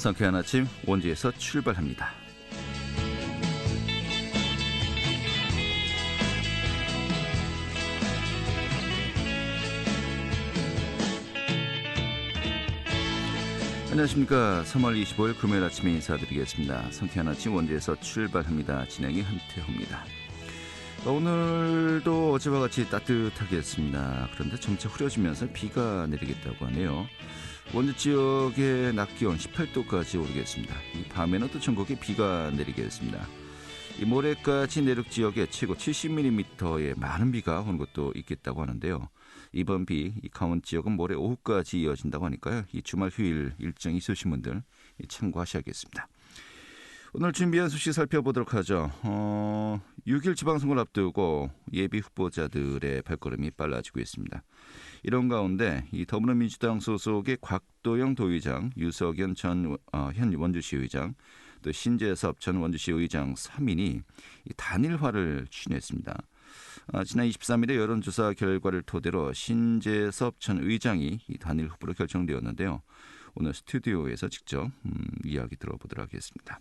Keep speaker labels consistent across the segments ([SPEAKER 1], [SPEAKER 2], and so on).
[SPEAKER 1] 상쾌한 아침 원주에서 출발합니다. 안녕하십니까. 3월 25일 금요일 아침에 인사드리겠습니다. 상쾌한 아침 원주에서 출발합니다. 진행이 한태호입니다. 오늘도 어제와 같이 따뜻하겠습니다. 그런데 점차 흐려지면서 비가 내리겠다고 하네요. 원주 지역의 낮 기온 18도까지 오르겠습니다. 이 밤에는 또 전국에 비가 내리겠습니다. 이 모레까지 내륙 지역에 최고 70mm의 많은 비가 오는 곳도 있겠다고 하는데요. 이번 비, 이 강원 지역은 모레 오후까지 이어진다고 하니까요. 이 주말 휴일 일정 있으신 분들 참고하셔야겠습니다. 오늘 준비한 소식 살펴보도록 하죠. 6일 지방선거를 앞두고 예비 후보자들의 발걸음이 빨라지고 있습니다. 이런 가운데 이 더불어민주당 소속의 곽도영 도의장, 유석연 현 원주시의장, 또 신재섭 전 원주시의장 3인이 단일화를 추진했습니다. 지난 23일에 여론조사 결과를 토대로 신재섭 전 의장이 이 단일 후보로 결정되었는데요. 오늘 스튜디오에서 직접 이야기 들어보도록 하겠습니다.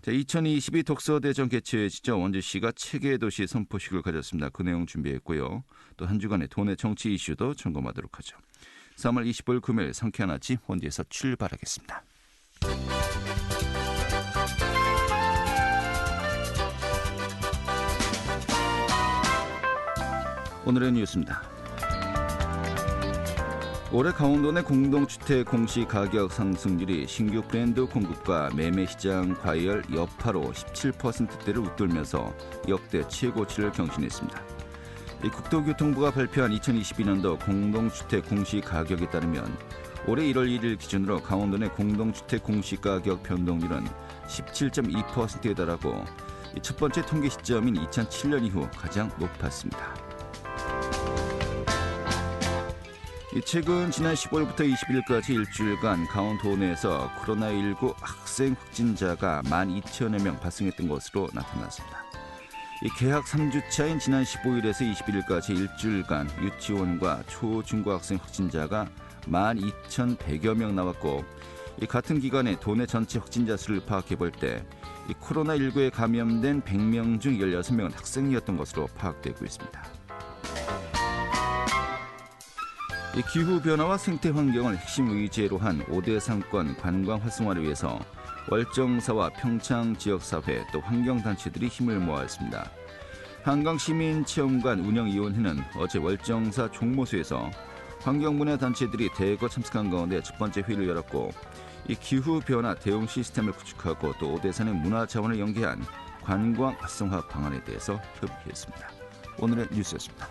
[SPEAKER 1] 2022 독서대전 개최 지점 원주시가 체계의 도시 선포식을 가졌습니다. 그 내용 준비했고요. 또 한 주간의 도내 정치 이슈도 점검하도록 하죠. 3월 25일 금요일 상쾌한 아침 원주에서 출발하겠습니다. 오늘의 뉴스입니다. 올해 강원도 내 공동주택 공시가격 상승률이 신규 브랜드 공급과 매매시장 과열 여파로 17%대를 웃돌면서 역대 최고치를 경신했습니다. 국토교통부가 발표한 2022년도 공동주택 공시가격에 따르면 올해 1월 1일 기준으로 강원도 내 공동주택 공시가격 변동률은 17.2%에 달하고 첫 번째 통계 시점인 2007년 이후 가장 높았습니다. 최근 지난 15일부터 20일까지 일주일간 강원도 내에서 코로나19 학생 확진자가 12,000여 명 발생했던 것으로 나타났습니다. 개학 3주차인 지난 15일에서 21일까지 일주일간 유치원과 초중고학생 확진자가 12,100여 명 나왔고 같은 기간에 도내 전체 확진자 수를 파악해볼 때 코로나19에 감염된 100명 중 16명은 학생이었던 것으로 파악되고 있습니다. 기후변화와 생태환경을 핵심 의제로 한 5대 상권 관광 활성화를 위해서 월정사와 평창 지역사회 또 환경단체들이 힘을 모았습니다. 한강시민체험관 운영위원회는 어제 월정사 종모소에서 환경분야 단체들이 대거 참석한 가운데 첫 번째 회의를 열었고 이 기후변화 대응 시스템을 구축하고 또 5대 산의 문화 자원을 연계한 관광 활성화 방안에 대해서 협의했습니다. 오늘의 뉴스였습니다.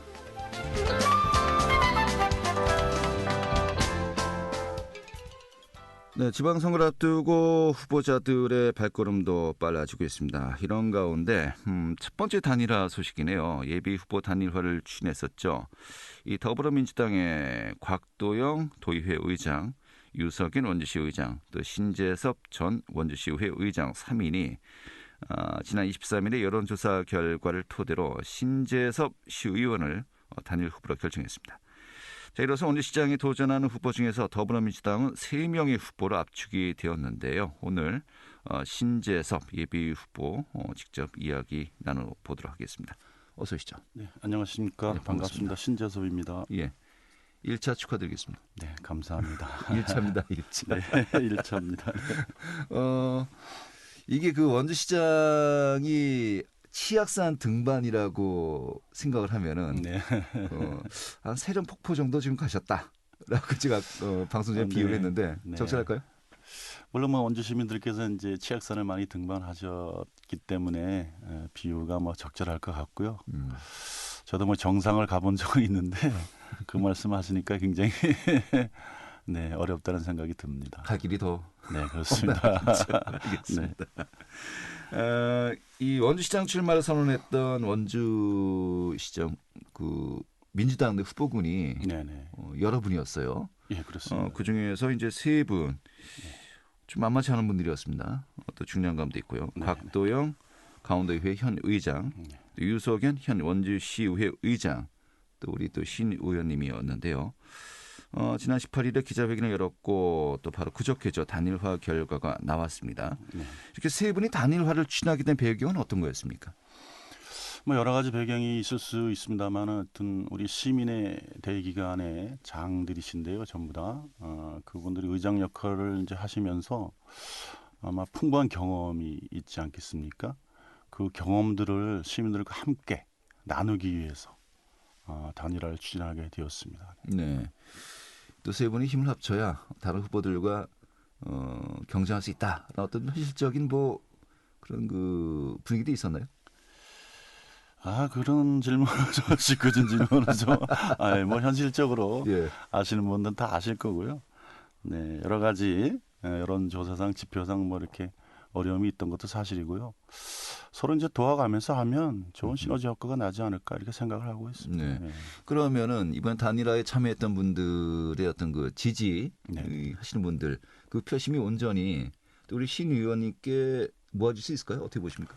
[SPEAKER 1] 네, 지방선거를 앞두고 후보자들의 발걸음도 빨라지고 있습니다. 이런 가운데 첫 번째 단일화 소식이네요. 예비 후보 단일화를 추진했었죠. 이 더불어민주당의 곽도영 도의회 의장, 유석연 원주시 의장, 또 신재섭 전 원주시의회 의장 3인이 지난 23일에 여론조사 결과를 토대로 신재섭 시의원을 단일 후보로 결정했습니다. 자, 이로써 원주시장에 도전하는 후보 중에서 더불어민주당은 3명의 후보로 압축이 되었는데요. 오늘 신재섭 예비 후보 직접 이야기 나눠보도록 하겠습니다. 어서 오시죠.
[SPEAKER 2] 네, 안녕하십니까. 네, 반갑습니다. 신재섭입니다.
[SPEAKER 1] 예, 1차 축하드리겠습니다.
[SPEAKER 2] 네, 감사합니다.
[SPEAKER 1] 1차입니다. 1차.
[SPEAKER 2] 네, 1차입니다.
[SPEAKER 1] 이게 그 원주시장이 치악산 등반이라고 생각을 하면은
[SPEAKER 2] 네.
[SPEAKER 1] 한 세련 폭포 정도 지금 가셨다라고 제가 방송 전에 비유를 했는데
[SPEAKER 2] 네.
[SPEAKER 1] 적절할까요?
[SPEAKER 2] 물론 뭐 원주 시민들께서 이제 치악산을 많이 등반하셨기 때문에 비유가 뭐 적절할 것 같고요. 저도 뭐 정상을 가본 적은 있는데 그 말씀하시니까 굉장히 네, 어렵다는 생각이 듭니다.
[SPEAKER 1] 갈 길이 더.
[SPEAKER 2] 네, 그렇습니다.
[SPEAKER 1] 알겠습니다. 네. 이 원주시장 출마를 선언했던 원주시장 그 민주당 후보군이 여러 분이었어요.
[SPEAKER 2] 예, 그렇습니다.
[SPEAKER 1] 그 중에서 이제 3분 좀 만만치 않은 분들이었습니다. 또 중량감도 있고요. 곽도영 강원도의회 현 의장, 또 유석연 현 원주시의회 의장, 또 우리 또 신 의원님이었는데요. 지난 18일에 기자회견을 열었고 또 바로 그저께죠. 단일화 결과가 나왔습니다.
[SPEAKER 2] 네.
[SPEAKER 1] 이렇게 세 분이 단일화를 추진하게 된 배경은 어떤 거였습니까?
[SPEAKER 2] 뭐 여러 가지 배경이 있을 수 있습니다만, 하여튼 우리 시민의 대기관의 장들이신데요, 전부 다 그분들이 의장 역할을 이제 하시면서 아마 풍부한 경험이 있지 않겠습니까? 그 경험들을 시민들과 함께 나누기 위해서 단일화를 추진하게 되었습니다.
[SPEAKER 1] 네. 또 세 분이 힘을 합쳐야 다른 후보들과 경쟁할 수 있다. 어떤 현실적인 뭐 그런 그 분위기도 있었나요?
[SPEAKER 2] 그런 질문을 좀 짓궂은 질문을 좀, 뭐 현실적으로
[SPEAKER 1] 예.
[SPEAKER 2] 아시는 분들은 다 아실 거고요. 네, 여러 가지 여론조사상 지표상 뭐 이렇게 어려움이 있던 것도 사실이고요. 서로 이제 도와가면서 하면 좋은 시너지 효과가 나지 않을까 이렇게 생각을 하고 있습니다.
[SPEAKER 1] 네.
[SPEAKER 2] 네.
[SPEAKER 1] 그러면은 이번 단일화에 참여했던 분들의 어떤 그 지지
[SPEAKER 2] 네.
[SPEAKER 1] 하시는 분들 그 표심이 온전히 또 우리 신 의원님께 모아질 수 있을까요? 어떻게 보십니까?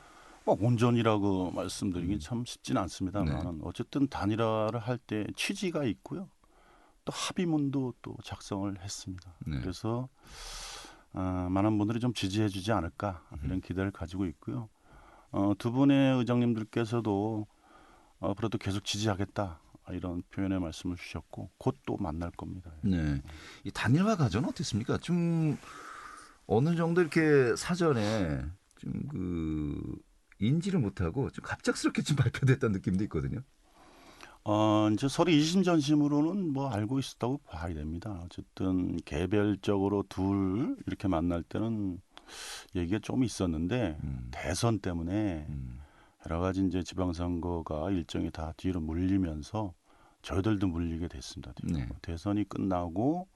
[SPEAKER 2] 온전이라고 말씀드리긴 참 쉽지는
[SPEAKER 1] 네.
[SPEAKER 2] 않습니다만 어쨌든 단일화를 할 때 취지가 있고요. 또 합의문도 또 작성을 했습니다.
[SPEAKER 1] 네.
[SPEAKER 2] 그래서 많은 분들이 좀 지지해 주지 않을까 이런 기대를 가지고 있고요. 두 분의 의장님들께서도 앞으로도 계속 지지하겠다 이런 표현의 말씀을 주셨고 곧 또 만날 겁니다.
[SPEAKER 1] 네. 이 단일화 과정은 어땠습니까? 좀 어느 정도 이렇게 사전에 좀 그 인지를 못하고 좀 갑작스럽게 좀 발표됐다는 느낌도 있거든요.
[SPEAKER 2] 이제 서로 이심전심으로는 뭐 알고 있었다고 봐야 됩니다. 어쨌든 개별적으로 둘 이렇게 만날 때는 얘기가 좀 있었는데 대선 때문에 여러 가지 이제 지방선거가 일정이 다 뒤로 물리면서 저희들도 물리게 됐습니다.
[SPEAKER 1] 네.
[SPEAKER 2] 대선이 끝나고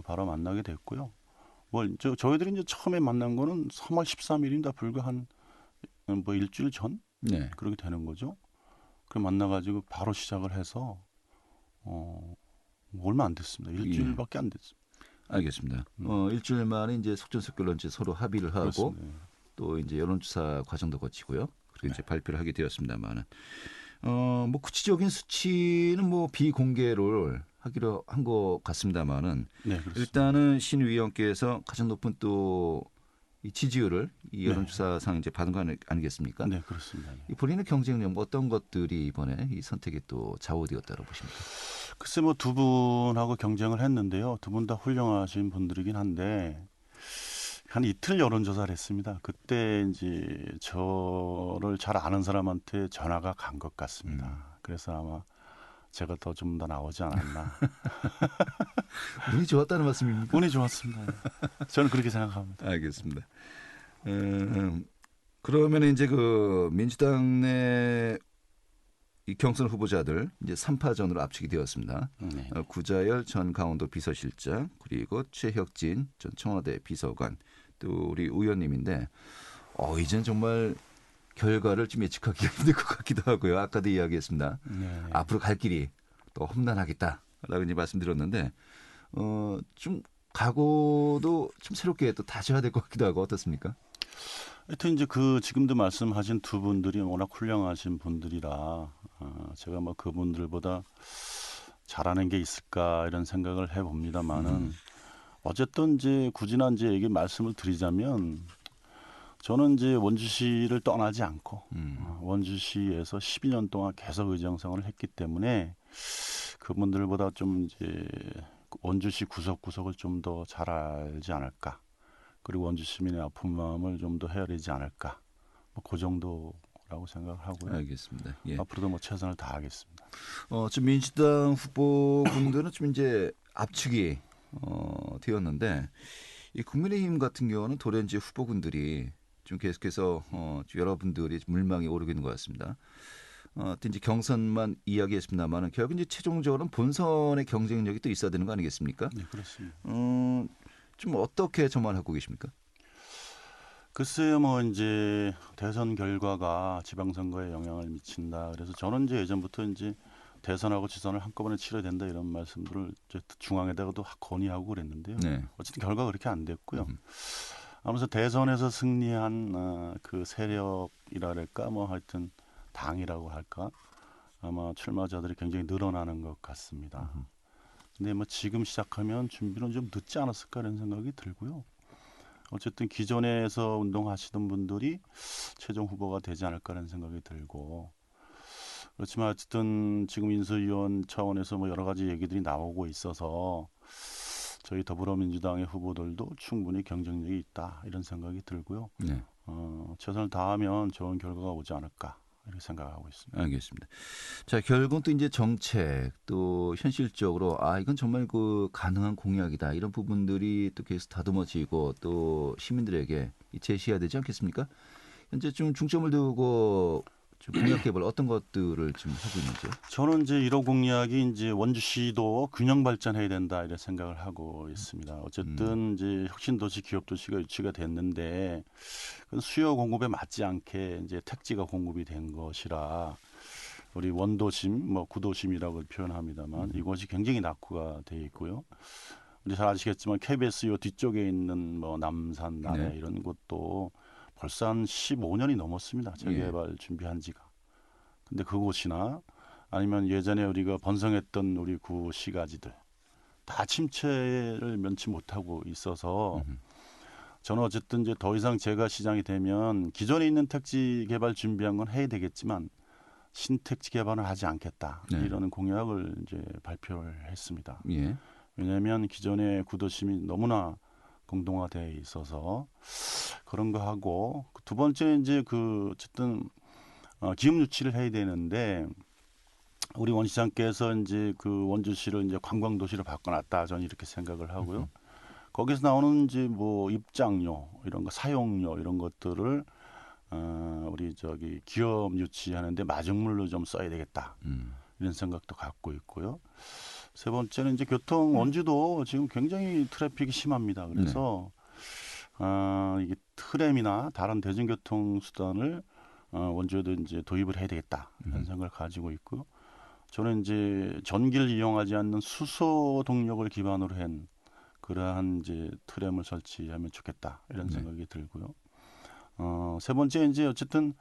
[SPEAKER 2] 바로 만나게 됐고요. 저희들이 이제 처음에 만난 거는 3월 13일입니다. 불과 한 뭐 일주일 전
[SPEAKER 1] 네.
[SPEAKER 2] 그렇게 되는 거죠. 그 만나가지고 바로 시작을 해서 얼마 안 됐습니다. 일주일밖에 안 됐습니다.
[SPEAKER 1] 알겠습니다. 일주일 만에 이제 속전속결로 이제 서로 합의를 하고
[SPEAKER 2] 그렇습니다.
[SPEAKER 1] 또 이제 여론조사 과정도 거치고요. 그리고 이제 발표를 하게 되었습니다만은 뭐 구체적인 수치는 뭐 비공개를 하기로 한 것 같습니다만은
[SPEAKER 2] 네, 그렇습니다.
[SPEAKER 1] 일단은 신 의원께서 가장 높은 또 이 지지율을 이 여론조사상 이제 받은 거 아니겠습니까?
[SPEAKER 2] 네, 그렇습니다. 네.
[SPEAKER 1] 이 본인의 경쟁력 뭐 어떤 것들이 이번에 이 선택에 또 좌우되었다고 보십니까?
[SPEAKER 2] 글쎄 뭐 두 분하고 경쟁을 했는데요. 두 분 다 훌륭하신 분들이긴 한데 한 이틀 여론조사를 했습니다. 그때 이제 저를 잘 아는 사람한테 전화가 간 것 같습니다. 그래서 아마 제가 좀 더 나오지 않았나.
[SPEAKER 1] 운이 좋았다는 말씀입니까?
[SPEAKER 2] 운이 좋았습니다. 저는 그렇게 생각합니다.
[SPEAKER 1] 알겠습니다. 그러면 이제 그 민주당 내 이 경선 후보자들 이제 3파전으로 압축이 되었습니다.
[SPEAKER 2] 네.
[SPEAKER 1] 구자열 전 강원도 비서실장 그리고 최혁진 전 청와대 비서관 또 우리 의원님인데 이제는 정말 결과를 좀 예측하기가 힘들 것 같기도 하고요. 아까도 이야기했습니다.
[SPEAKER 2] 네.
[SPEAKER 1] 앞으로 갈 길이 또 험난하겠다라고 이제 말씀드렸는데 좀 각오도 좀 새롭게 또 다져야 될 것 같기도 하고 어떻습니까?
[SPEAKER 2] 하여튼 이제 지금도 말씀하신 두 분들이 워낙 훌륭하신 분들이라 제가 뭐 그분들보다 잘하는 게 있을까 이런 생각을 해봅니다만은 어쨌든 이제 굳이 이제 얘기 말씀을 드리자면 저는 이제 원주시를 떠나지 않고 원주시에서 12년 동안 계속 의정 생활을 했기 때문에 그분들보다 좀 이제 원주시 구석구석을 좀 더 잘 알지 않을까. 그리고 원주 시민의 아픈 마음을 좀 더 헤아리지 않을까. 뭐 그 정도라고 생각을 하고요.
[SPEAKER 1] 알겠습니다. 예.
[SPEAKER 2] 앞으로도 뭐 최선을 다하겠습니다.
[SPEAKER 1] 좀 민주당 후보분들은 좀 이제 압축이 되었는데 이 국민의힘 같은 경우는 도래 이제 후보군들이 좀 계속해서 여러분들이 물망에 오르고 있는 것 같습니다. 이제 경선만 이야기했습니다만은 결국 이제 최종적으로는 본선의 경쟁력이 또 있어야 되는 거 아니겠습니까?
[SPEAKER 2] 네, 그렇습니다.
[SPEAKER 1] 좀 어떻게 전망하고 계십니까?
[SPEAKER 2] 글쎄요, 뭐 이제 대선 결과가 지방선거에 영향을 미친다. 그래서 저는 이제 예전부터 이제 대선하고 지선을 한꺼번에 치러야 된다 이런 말씀들을 이제 중앙에다가도 건의하고 그랬는데요.
[SPEAKER 1] 네.
[SPEAKER 2] 어쨌든 결과가 그렇게 안 됐고요. 아무래도 대선에서 승리한 그 세력이랄까 뭐 하여튼 당이라고 할까 아마 출마자들이 굉장히 늘어나는 것 같습니다. 근데 뭐 지금 시작하면 준비는 좀 늦지 않았을까 이런 생각이 들고요. 어쨌든 기존에서 운동하시던 분들이 최종 후보가 되지 않을까라는 생각이 들고 그렇지만 어쨌든 지금 인수위원 차원에서 뭐 여러 가지 얘기들이 나오고 있어서 저희 더불어민주당의 후보들도 충분히 경쟁력이 있다 이런 생각이 들고요.
[SPEAKER 1] 네.
[SPEAKER 2] 최선을 다하면 좋은 결과가 오지 않을까 이렇게 생각하고 있습니다.
[SPEAKER 1] 알겠습니다. 자, 결국 또 이제 정책 또 현실적으로 이건 정말 그 가능한 공약이다 이런 부분들이 또 계속 다듬어지고 또 시민들에게 제시해야 되지 않겠습니까? 현재 좀 중점을 두고 좀 공약 개발 어떤 것들을 좀 하고 있는지요?
[SPEAKER 2] 저는 이제 1호 공약이 이제 원주시도 균형 발전해야 된다 이런 생각을 하고 있습니다. 어쨌든 이제 혁신도시, 기업도시가 유치가 됐는데 그건 수요 공급에 맞지 않게 이제 택지가 공급이 된 것이라 우리 원도심, 뭐 구도심이라고 표현합니다만 이것이 굉장히 낙후가 돼 있고요. 우리 잘 아시겠지만 KBS 요 뒤쪽에 있는 뭐 남산, 남해
[SPEAKER 1] 네.
[SPEAKER 2] 이런 곳도 벌써 한 15년이 넘었습니다. 재개발 준비한 지가. 근데 그곳이나 아니면 예전에 우리가 번성했던 우리 구 시가지들 다 침체를 면치 못하고 있어서 저는 어쨌든 이제 더 이상 제가 시장이 되면 기존에 있는 택지 개발 준비한 건 해야 되겠지만 신택지 개발은 하지 않겠다
[SPEAKER 1] 네.
[SPEAKER 2] 이런 공약을 이제 발표를 했습니다.
[SPEAKER 1] 예.
[SPEAKER 2] 왜냐하면 기존의 구도심이 너무나 공동화되어 있어서 그런 거 하고 두 번째 이제 그 어쨌든 기업 유치를 해야 되는데 우리 원 시장께서 이제 그 원주시를 이제 관광 도시로 바꿔놨다 저는 이렇게 생각을 하고요. 거기서 나오는 이제 뭐 입장료 이런 거 사용료 이런 것들을 우리 저기 기업 유치하는데 마중물로 좀 써야 되겠다 이런 생각도 갖고 있고요. 세 번째는 이제 교통 원주도 지금 굉장히 트래픽이 심합니다. 그래서 이게 트램이나 다른 대중교통 수단을 원주에도 이제 도입을 해야 되겠다 이런 생각을 가지고 있고요. 저는 이제 전기를 이용하지 않는 수소 동력을 기반으로 한 그러한 이제 트램을 설치하면 좋겠다 이런 생각이 들고요. 세 번째 이제 어쨌든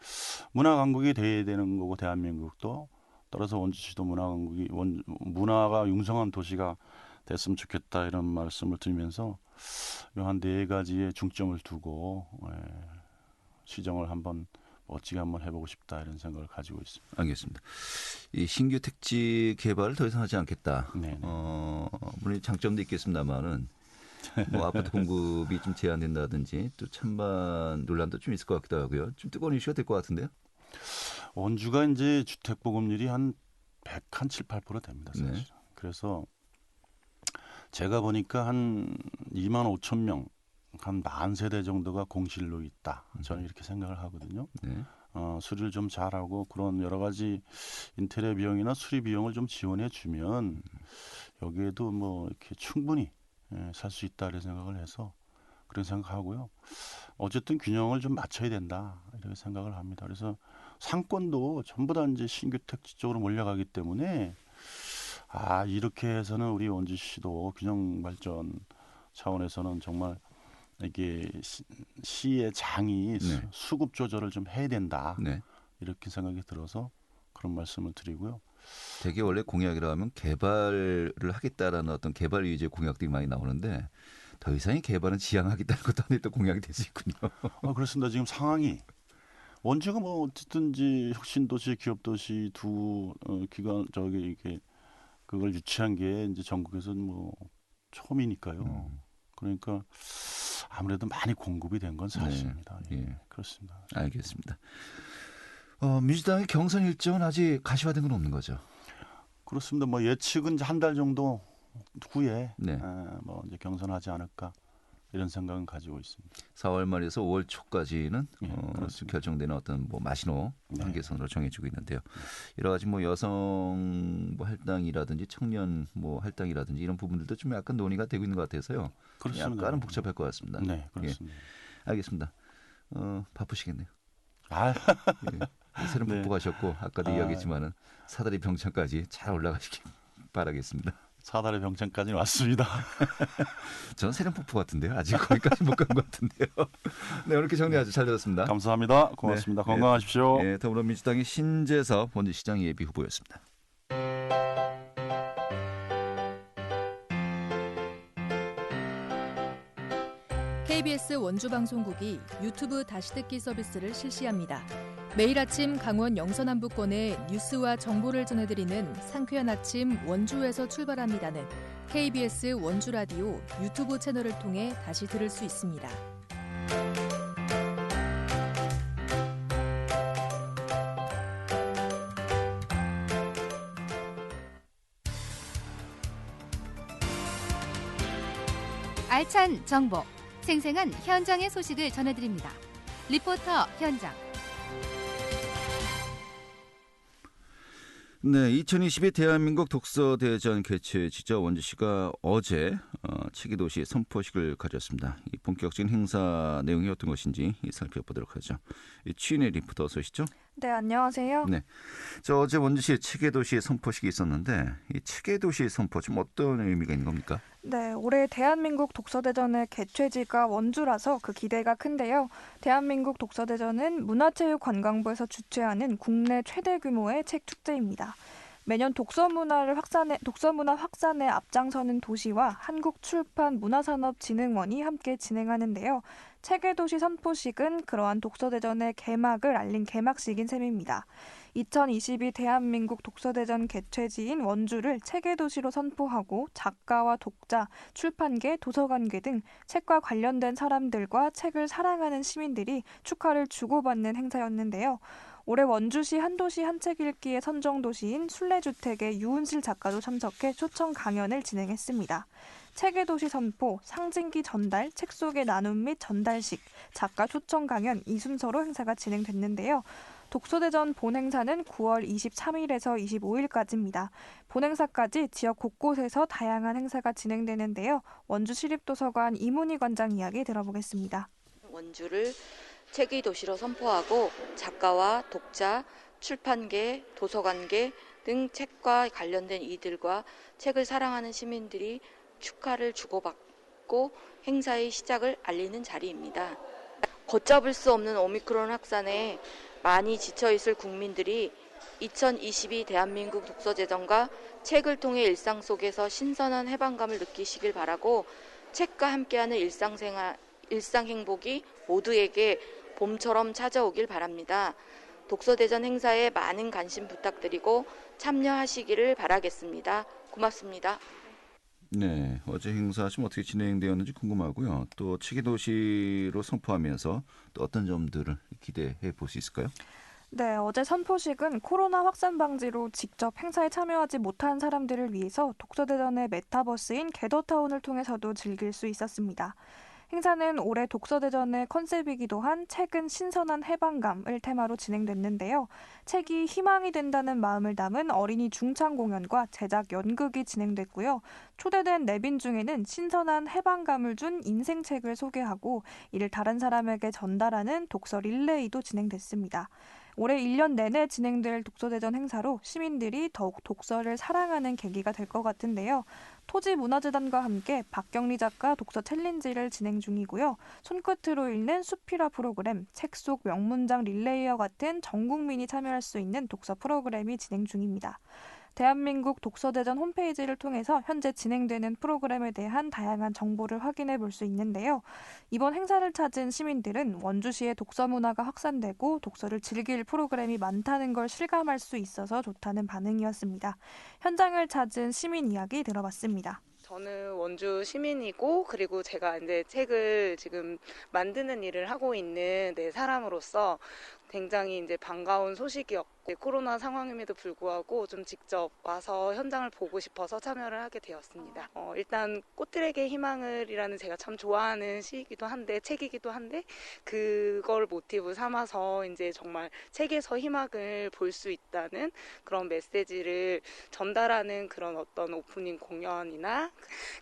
[SPEAKER 2] 문화 강국이 돼야 되는 거고 대한민국도 따라서 원주시도 문화가 융성한 도시가 됐으면 좋겠다 이런 말씀을 드리면서 한 네 가지의 중점을 두고 시정을 한번 멋지게 한번 해보고 싶다 이런 생각을 가지고 있습니다.
[SPEAKER 1] 알겠습니다. 이 신규 택지 개발을 더 이상 하지 않겠다.
[SPEAKER 2] 네네.
[SPEAKER 1] 물론 장점도 있겠습니다만은 뭐 아파트 공급이 좀 제한된다든지 또 찬반 논란도 좀 있을 것 같기도 하고요. 좀 뜨거운 이슈가 될 것 같은데요.
[SPEAKER 2] 원주가 이제 주택 보급률이 한 7, 8% 됩니다. 사실.
[SPEAKER 1] 네.
[SPEAKER 2] 그래서 제가 보니까 한 2만 5천 명, 한 10,000세대 정도가 공실로 있다. 저는 이렇게 생각을 하거든요.
[SPEAKER 1] 네.
[SPEAKER 2] 수리를 좀 잘하고 그런 여러 가지 인테리어 비용이나 수리 비용을 좀 지원해 주면 여기에도 뭐 이렇게 충분히 살 수 있다 이런 생각을 해서 그런 생각하고요. 어쨌든 균형을 좀 맞춰야 된다 이렇게 생각을 합니다. 그래서 상권도 전부 다 이제 신규 택지 쪽으로 몰려가기 때문에 이렇게 해서는 우리 원주시도 균형 발전 차원에서는 정말 이게 시의 장이
[SPEAKER 1] 네.
[SPEAKER 2] 수급 조절을 좀 해야 된다
[SPEAKER 1] 네.
[SPEAKER 2] 이렇게 생각이 들어서 그런 말씀을 드리고요.
[SPEAKER 1] 되게 원래 공약이라 하면 개발을 하겠다라는 어떤 개발 위주의 공약들이 많이 나오는데 더 이상의 개발은 지양하겠다는 것도 하나의 또 공약이 될 수 있군요.
[SPEAKER 2] 그렇습니다. 지금 상황이 원주가 뭐 어쨌든지 혁신도시, 기업도시 두 기관 저기 이렇게 그걸 유치한 게 이제 전국에서는 뭐 처음이니까요. 그러니까 아무래도 많이 공급이 된 건 사실입니다.
[SPEAKER 1] 네.
[SPEAKER 2] 예, 그렇습니다.
[SPEAKER 1] 알겠습니다. 민주당의 경선 일정은 아직 가시화된 건 없는 거죠?
[SPEAKER 2] 그렇습니다. 뭐 예측은 이제 한 달 정도 후에
[SPEAKER 1] 네.
[SPEAKER 2] 뭐 이제 경선하지 않을까 이런 생각은 가지고 있습니다.
[SPEAKER 1] 4월 말에서 5월 초까지는
[SPEAKER 2] 예,
[SPEAKER 1] 좀
[SPEAKER 2] 그렇습니다.
[SPEAKER 1] 결정되는 어떤 뭐 마지노
[SPEAKER 2] 네.
[SPEAKER 1] 한계선으로 정해지고 있는데요. 여러 가지 뭐 여성 뭐 할당이라든지 청년 뭐 할당이라든지 이런 부분들도 좀 약간 논의가 되고 있는 것 같아서요.
[SPEAKER 2] 그렇습니다.
[SPEAKER 1] 약간은 복잡할 것 같습니다.
[SPEAKER 2] 네, 그렇습니다.
[SPEAKER 1] 예, 알겠습니다. 바쁘시겠네요.
[SPEAKER 2] 아,
[SPEAKER 1] 예, 새로운
[SPEAKER 2] 네.
[SPEAKER 1] 북부 가셨고 아까도 이야기했지만은 사다리 병창까지 잘 올라가시길 바라겠습니다.
[SPEAKER 2] 사달의 병창까지 왔습니다.
[SPEAKER 1] 저는 세련 폭포 같은데요. 아직 거기까지 못 간 것 같은데요. 네, 오늘 이렇게 정리 아주 잘 들었습니다.
[SPEAKER 2] 감사합니다. 고맙습니다.
[SPEAKER 1] 네.
[SPEAKER 2] 건강하십시오.
[SPEAKER 1] 네, 더불어민주당의 신재섭 원주시장 예비 후보였습니다.
[SPEAKER 3] KBS 원주방송국이 유튜브 다시 듣기 서비스를 실시합니다. 매일 아침 강원 영서남부권의 뉴스와 정보를 전해드리는 상쾌한 아침 원주에서 출발합니다는 KBS 원주라디오 유튜브 채널을 통해 다시 들을 수 있습니다.
[SPEAKER 4] 알찬 정보, 생생한 현장의 소식을 전해드립니다. 리포터 현장.
[SPEAKER 1] 네, 2022 대한민국 독서대전 개최지죠. 원주시가 어제 체계도시 선포식을 가졌습니다. 이 본격적인 행사 내용이 어떤 것인지 살펴보도록 하죠. 취인의 리포터 어서 오시죠.
[SPEAKER 5] 네, 안녕하세요.
[SPEAKER 1] 네, 어제 원주시에 체계도시 선포식이 있었는데 이 체계도시 선포 좀 어떤 의미가 있는 겁니까?
[SPEAKER 5] 네, 올해 대한민국 독서대전의 개최지가 원주라서 그 기대가 큰데요. 대한민국 독서대전은 문화체육관광부에서 주최하는 국내 최대 규모의 책 축제입니다. 매년 독서문화 확산에 앞장서는 도시와 한국출판문화산업진흥원이 함께 진행하는데요. 체계도시 선포식은 그러한 독서대전의 개막을 알린 개막식인 셈입니다. 2022 대한민국 독서대전 개최지인 원주를 체계도시로 선포하고 작가와 독자, 출판계, 도서관계 등 책과 관련된 사람들과 책을 사랑하는 시민들이 축하를 주고받는 행사였는데요. 올해 원주시 한도시 한책 읽기의 선정도시인 순례주택의 유은실 작가도 참석해 초청 강연을 진행했습니다. 체계도시 선포, 상징기 전달, 책 속의 나눔 및 전달식, 작가 초청 강연 이 순서로 행사가 진행됐는데요. 독서대전 본행사는 9월 23일에서 25일까지입니다. 본행사까지 지역 곳곳에서 다양한 행사가 진행되는데요. 원주시립도서관 이문희 관장 이야기 들어보겠습니다.
[SPEAKER 6] 원주를 책의 도시로 선포하고 작가와 독자, 출판계, 도서관계 등 책과 관련된 이들과 책을 사랑하는 시민들이 축하를 주고받고 행사의 시작을 알리는 자리입니다. 걷잡을 수 없는 오미크론 확산에 많이 지쳐있을 국민들이 2022 대한민국 독서대전과 책을 통해 일상 속에서 신선한 해방감을 느끼시길 바라고 책과 함께하는 일상 행복이 모두에게 봄처럼 찾아오길 바랍니다. 독서대전 행사에 많은 관심 부탁드리고 참여하시기를 바라겠습니다. 고맙습니다.
[SPEAKER 1] 네, 어제 행사 좀 어떻게 진행되었는지 궁금하고요. 또 체계도시로 선포하면서 또 어떤 점들을 기대해 볼 수 있을까요?
[SPEAKER 5] 네, 어제 선포식은 코로나 확산 방지로 직접 행사에 참여하지 못한 사람들을 위해서 독서대전의 메타버스인 게더타운을 통해서도 즐길 수 있었습니다. 행사는 올해 독서대전의 컨셉이기도 한 책은 신선한 해방감을 테마로 진행됐는데요. 책이 희망이 된다는 마음을 담은 어린이 중창 공연과 제작 연극이 진행됐고요. 초대된 내빈 중에는 신선한 해방감을 준 인생책을 소개하고 이를 다른 사람에게 전달하는 독서 릴레이도 진행됐습니다. 올해 1년 내내 진행될 독서대전 행사로 시민들이 더욱 독서를 사랑하는 계기가 될 것 같은데요. 토지문화재단과 함께 박경리 작가 독서 챌린지를 진행 중이고요. 손끝으로 읽는 수필화 프로그램, 책 속 명문장 릴레이와 같은 전 국민이 참여할 수 있는 독서 프로그램이 진행 중입니다. 대한민국 독서대전 홈페이지를 통해서 현재 진행되는 프로그램에 대한 다양한 정보를 확인해 볼 수 있는데요. 이번 행사를 찾은 시민들은 원주시의 독서 문화가 확산되고 독서를 즐길 프로그램이 많다는 걸 실감할 수 있어서 좋다는 반응이었습니다. 현장을 찾은 시민 이야기 들어봤습니다.
[SPEAKER 7] 저는 원주 시민이고 그리고 제가 이제 책을 지금 만드는 일을 하고 있는 사람으로서 굉장히 이제 반가운 소식이었고 코로나 상황임에도 불구하고 좀 직접 와서 현장을 보고 싶어서 참여를 하게 되었습니다. 일단 꽃들에게 희망을이라는 제가 참 좋아하는 시이기도 한데 책이기도 한데 그걸 모티브 삼아서 이제 정말 책에서 희망을 볼 수 있다는 그런 메시지를 전달하는 그런 어떤 오프닝 공연이나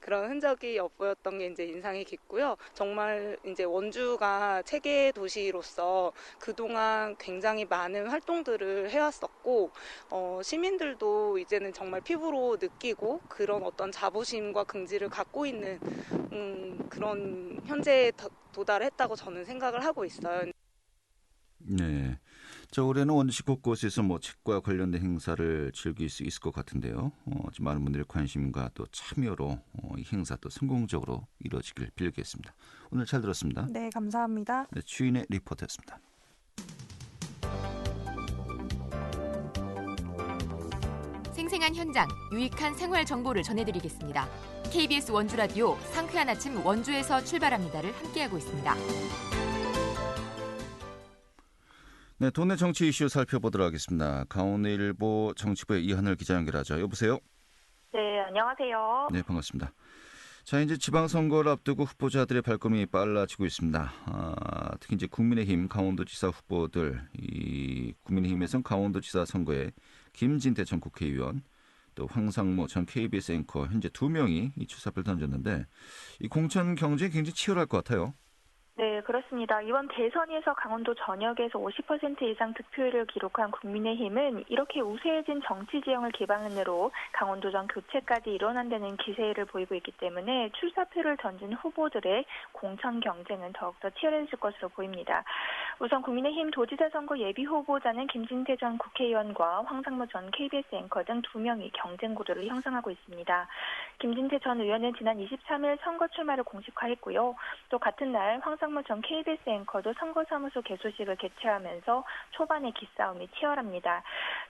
[SPEAKER 7] 그런 흔적이 엿보였던 게 이제 인상이 깊고요. 정말 이제 원주가 책의 도시로서 그동안 굉장히 많은 활동들을 해왔었고 시민들도 이제는 정말 피부로 느끼고 그런 어떤 자부심과 긍지를 갖고 있는 그런 현재에 도달했다고 저는 생각을 하고 있어요.
[SPEAKER 1] 네, 자, 올해는 원주시 곳곳에서 뭐 책과 관련된 행사를 즐길 수 있을 것 같은데요. 지금 많은 분들의 관심과 또 참여로 이 행사 또 성공적으로 이루어지길 빌겠습니다. 오늘 잘 들었습니다.
[SPEAKER 5] 네, 감사합니다.
[SPEAKER 1] 네, 주인의 리포터였습니다.
[SPEAKER 8] 생생한 현장, 유익한 생활 정보를 전해드리겠습니다. KBS 원주 라디오 상쾌한 아침 원주에서 출발합니다를 함께하고 있습니다.
[SPEAKER 1] 네, 동네 정치 이슈 살펴보도록 하겠습니다. 강원일보 정치부의 이하늘 기자 연결하죠. 여보세요?
[SPEAKER 9] 네, 안녕하세요.
[SPEAKER 1] 네, 반갑습니다. 자, 이제 지방선거를 앞두고 후보자들의 발걸음이 빨라지고 있습니다. 특히 이제 국민의힘 강원도지사 후보들, 이 국민의힘에서는 강원도지사 선거에 김진태 전 국회의원, 또 황상무 전 KBS 앵커 현재 2명이 이 출사표를 던졌는데 이 공천 경쟁이 굉장히 치열할 것 같아요.
[SPEAKER 9] 네, 그렇습니다. 이번 대선에서 강원도 전역에서 50% 이상 득표율을 기록한 국민의힘은 이렇게 우세해진 정치 지형을 기반으로 강원도정 교체까지 일어난다는 기세를 보이고 있기 때문에 출사표를 던진 후보들의 공천 경쟁은 더욱더 치열해질 것으로 보입니다. 우선 국민의힘 도지사 선거 예비 후보자는 김진태 전 국회의원과 황상무 전 KBS 앵커 등 2명이 경쟁 구도를 형성하고 있습니다. 김진태 전 의원은 지난 23일 선거 출마를 공식화했고요. 또 같은 날 황상무 전 KBS 앵커도 선거사무소 개소식을 개최하면서 초반에 기싸움이 치열합니다.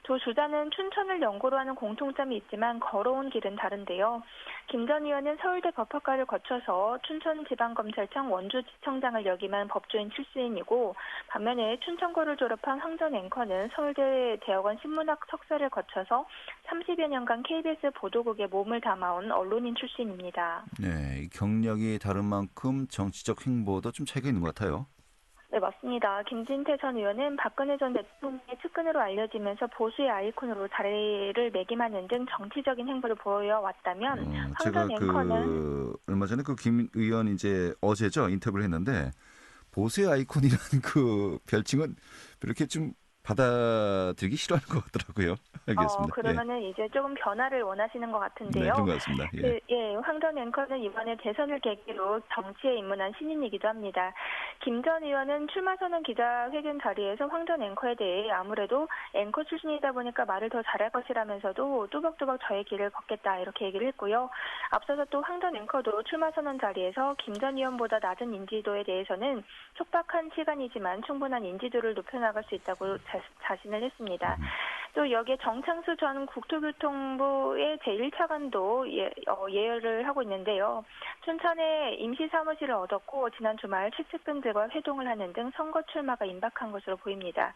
[SPEAKER 9] 두 주자는 춘천을 연고로 하는 공통점이 있지만 걸어온 길은 다른데요. 김 전 의원은 서울대 법학과를 거쳐서 춘천지방검찰청 원주지청장을 역임한 법조인 출신이고 반면에 춘천고를 졸업한 황 전 앵커는 서울대 대학원 신문학 석사를 거쳐서 30여 년간 KBS 보도국에 몸을 담아온 언론인 출신입니다.
[SPEAKER 1] 네, 이 경력이 다른 만큼 정치적 행보도 좀 차이가 있는 것 같아요.
[SPEAKER 9] 네, 맞습니다. 김진태 전 의원은 박근혜 전 대통령의 측근으로 알려지면서 보수의 아이콘으로 자리를 매김하는 등 정치적인 행보를 보여왔다면 황 전 앵커는
[SPEAKER 1] 얼마 전에 그 김 의원 이제 어제죠 인터뷰를 했는데 보수의 아이콘이라는 그 별칭은 그렇게 좀 받아들이기 싫어하는 것 같더라고요. 알겠습니다.
[SPEAKER 9] 그러면은 이제 조금 변화를 원하시는 것 같은데요.
[SPEAKER 1] 네, 그런 것 같습니다.
[SPEAKER 9] 황 전 앵커는 이번에 대선을 계기로 정치에 입문한 신인이기도 합니다. 김 전 의원은 출마 선언 기자회견 자리에서 황 전 앵커에 대해 아무래도 앵커 출신이다 보니까 말을 더 잘할 것이라면서도 뚜벅뚜벅 저의 길을 걷겠다 이렇게 얘기를 했고요. 앞서서 또 황 전 앵커도 출마 선언 자리에서 김 전 의원보다 낮은 인지도에 대해서는 촉박한 시간이지만 충분한 인지도를 높여나갈 수 있다고 자신을 했습니다. 또 여기에 정창수 전 국토교통부의 제1차관도 예열을 하고 있는데요. 춘천에 임시 사무실을 얻었고 지난 주말 최측근들과 회동을 하는 등 선거 출마가 임박한 것으로 보입니다.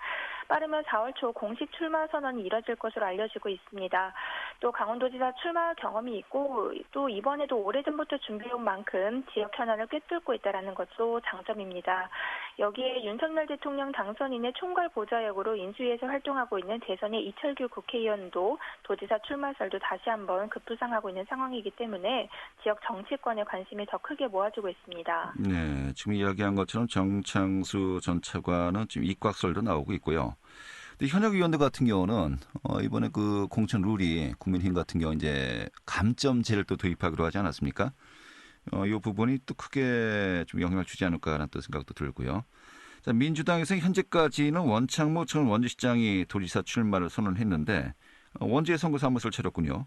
[SPEAKER 9] 빠르면 4월 초 공식 출마 선언이 이뤄질 것으로 알려지고 있습니다. 또 강원도지사 출마 경험이 있고 또 이번에도 오래전부터 준비해온 만큼 지역 현안을 꿰뚫고 있다는 것도 장점입니다. 여기에 윤석열 대통령 당선인의 총괄 보좌역으로 인수위에서 활동하고 있는 대선의 이철규 국회의원도 도지사 출마설도 다시 한번 급부상하고 있는 상황이기 때문에 지역 정치권의 관심이 더 크게 모아지고 있습니다.
[SPEAKER 1] 네, 지금 이야기한 것처럼 정창수 전 차관은 지금 입각설도 나오고 있고요. 근데 현역 의원들 같은 경우는 이번에 그 공천 룰이 국민의힘 같은 경우 이제 감점제를 또 도입하기로 하지 않았습니까? 이 부분이 또 크게 좀 영향을 주지 않을까라는 또 생각도 들고요. 자, 민주당에서 현재까지는 원창모 전 원주시장이 도지사 출마를 선언했는데 원주에 선거사무소를 차렸군요.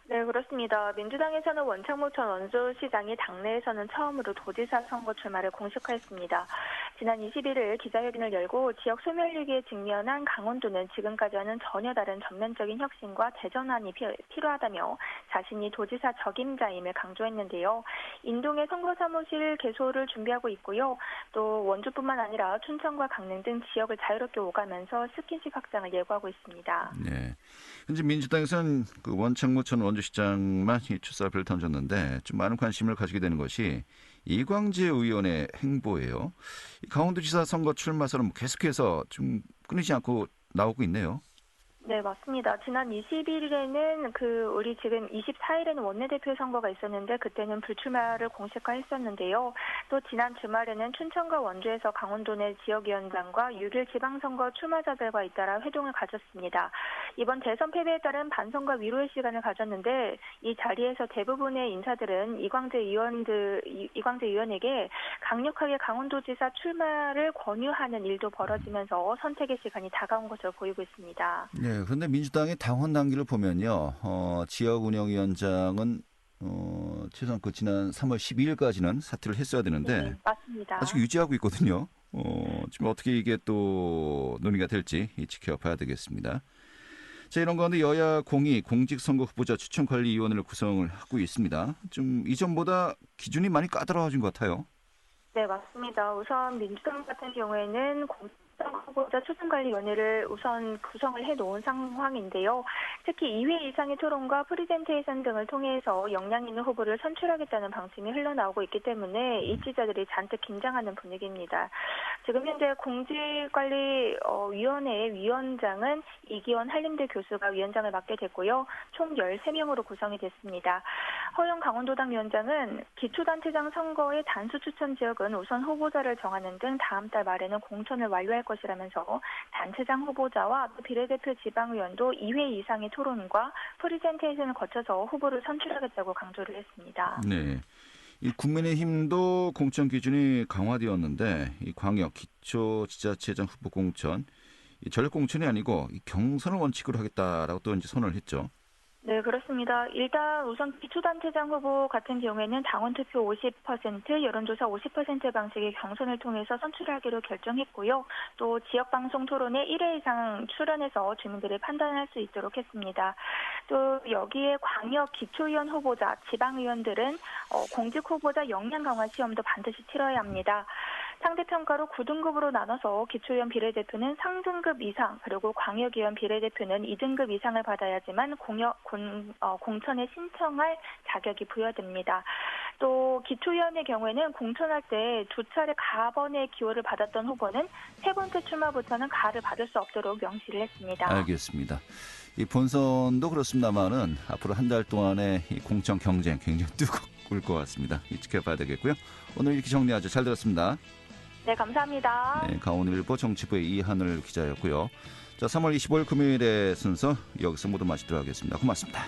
[SPEAKER 9] 네, 그렇습니다. 민주당에서는 원창모 전 원주시장이 당내에서는 처음으로 도지사 선거 출마를 공식화했습니다. 지난 21일 기자회견을 열고 지역 소멸위기에 직면한 강원도는 지금까지와는 전혀 다른 전면적인 혁신과 대전환이 필요하다며 자신이 도지사 적임자임을 강조했는데요. 인동의 선거사무실 개소를 준비하고 있고요. 또 원주뿐만 아니라 춘천과 강릉 등 지역을 자유롭게 오가면서 스킨십 확장을 예고하고 있습니다.
[SPEAKER 1] 네. 현재 민주당에서는 그 원창모 전 원주시장만 출사표를 던졌는데 좀 많은 관심을 가지게 되는 것이 이광재 의원의 행보예요. 강원도지사 선거 출마설은 계속해서 좀 끊이지 않고 나오고 있네요.
[SPEAKER 9] 네, 맞습니다. 지난 21일에는 우리 지금 24일에는 원내대표 선거가 있었는데 그때는 불출마를 공식화했었는데요. 또 지난 주말에는 춘천과 원주에서 강원도 내 지역위원장과 6일 지방선거 출마자들과 잇따라 회동을 가졌습니다. 이번 대선 패배에 따른 반성과 위로의 시간을 가졌는데 이 자리에서 대부분의 인사들은 이광재 의원에게 강력하게 강원도지사 출마를 권유하는 일도 벌어지면서 선택의 시간이 다가온 것으로 보이고 있습니다.
[SPEAKER 1] 네, 그런데 민주당의 당원 당기를 보면요, 지역운영위원장은 최소한 지난 3월 12일까지는 사퇴를 했어야 되는데
[SPEAKER 9] 네, 맞습니다.
[SPEAKER 1] 아직 유지하고 있거든요. 지금 어떻게 이게 또 논의가 될지 지켜봐야 되겠습니다. 자, 이런 가운데 여야 공이 공직선거 후보자 추천관리위원회를 구성을 하고 있습니다. 좀 이전보다 기준이 많이 까다로워진 것 같아요.
[SPEAKER 9] 네, 맞습니다. 우선 민주당 같은 경우에는 후보자 추천관리위원회를 우선 구성을 해놓은 상황인데요. 특히 2회 이상의 토론과 프리젠테이션 등을 통해서 역량 있는 후보를 선출하겠다는 방침이 흘러나오고 있기 때문에 입지자들이 잔뜩 긴장하는 분위기입니다. 지금 현재 공직관리위원회의 위원장은 이기원 한림대 교수가 위원장을 맡게 됐고요. 총 13명으로 구성이 됐습니다. 허영 강원도당 위원장은 기초단체장 선거의 단수 추천 지역은 우선 후보자를 정하는 등 다음 달 말에는 공천을 완료할 것이라면서 단체장 후보자와 비례대표 지방의원도 2회 이상의 토론과 프리젠테이션을 거쳐서 후보를 선출하겠다고 강조를 했습니다.
[SPEAKER 1] 네, 이 국민의힘도 공천 기준이 강화되었는데 이 광역 기초지자체장 후보 공천, 이 전략 공천이 아니고 이 경선을 원칙으로 하겠다라고 또 이제 선언을 했죠.
[SPEAKER 9] 네, 그렇습니다. 일단 우선 기초단체장 후보 같은 경우에는 당원투표 50%, 여론조사 50% 방식의 경선을 통해서 선출하기로 결정했고요. 또 지역방송 토론에 1회 이상 출연해서 주민들이 판단할 수 있도록 했습니다. 또 여기에 광역 기초의원 후보자, 지방의원들은 공직 후보자 역량 강화 시험도 반드시 치러야 합니다. 상대평가로 9등급으로 나눠서 기초의원 비례대표는 상등급 이상, 그리고 광역의원 비례대표는 2등급 이상을 받아야지만 공천에 신청할 자격이 부여됩니다. 또 기초의원의 경우에는 공천할 때 2차례 가번의 기호를 받았던 후보는 세 번째 출마부터는 가를 받을 수 없도록 명시를 했습니다.
[SPEAKER 1] 알겠습니다. 이 본선도 그렇습니다만은 앞으로 한 달 동안의 이 공천 경쟁 굉장히 뜨거울 것 같습니다. 지켜봐야 되겠고요. 오늘 이렇게 정리하죠. 잘 들었습니다.
[SPEAKER 9] 네, 감사합니다.
[SPEAKER 1] 네, 강원일보 정치부의 이하늘 기자였고요. 자, 3월 25일 금요일의 순서 여기서 모두 마치도록 하겠습니다. 고맙습니다.